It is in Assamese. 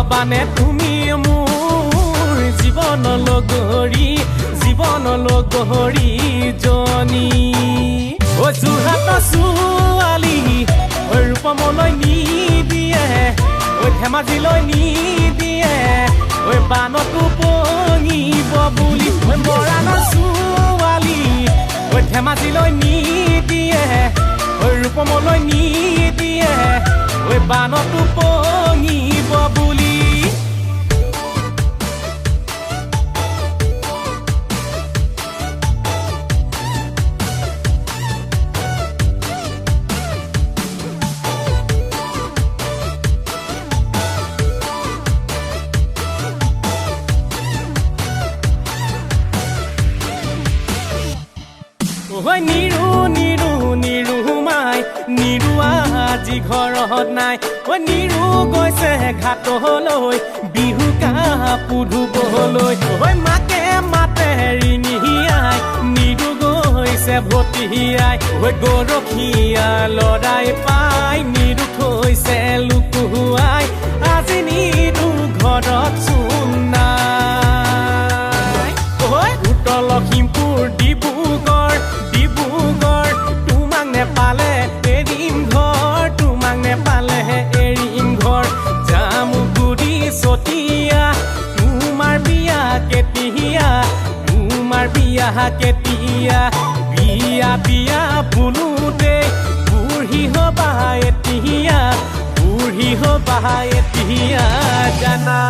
হবানে তুমি মোৰ জীৱন লগৰী জনী ও যোৰহাট ছোৱালী ঐ ৰূপমলৈ নিদিয়ে ঐ ধেমাজিলৈ নিদিয়ে ঐ বানতো পঙিব বুলি ঐ মৰাণৰ ছোৱালী ঐ ধেমাজিলৈ নিদিয়ে ঐ ৰূপমলৈ নিদিয়ে ঐ বানতো পঙিব বুলি ঐ নিৰু মাই নিৰু আজি ঘৰত নাই ঐ নিৰু গৈছে ঘাটলৈ বিহু কাপোৰ ধুবলৈ ঐ মাকে মাতে ৰিঙিয়াই নিৰু গৈছে ভতিয়াই ঐ গৰখীয়া লৰাই পাই নিৰু থৈছে লুকুৱাই আজি নিৰু ঘৰত চোন নাই ঐ উত্তৰ লখিমপুৰ ডিব্ৰুগড় তোমাক নেপালে এৰিম ঘৰ জামুগুৰি চতিয়া তোমাৰ বিয়া কেতিয়া বিয়া বোলোতে বুঢ়ী হবা এতিয়া জানা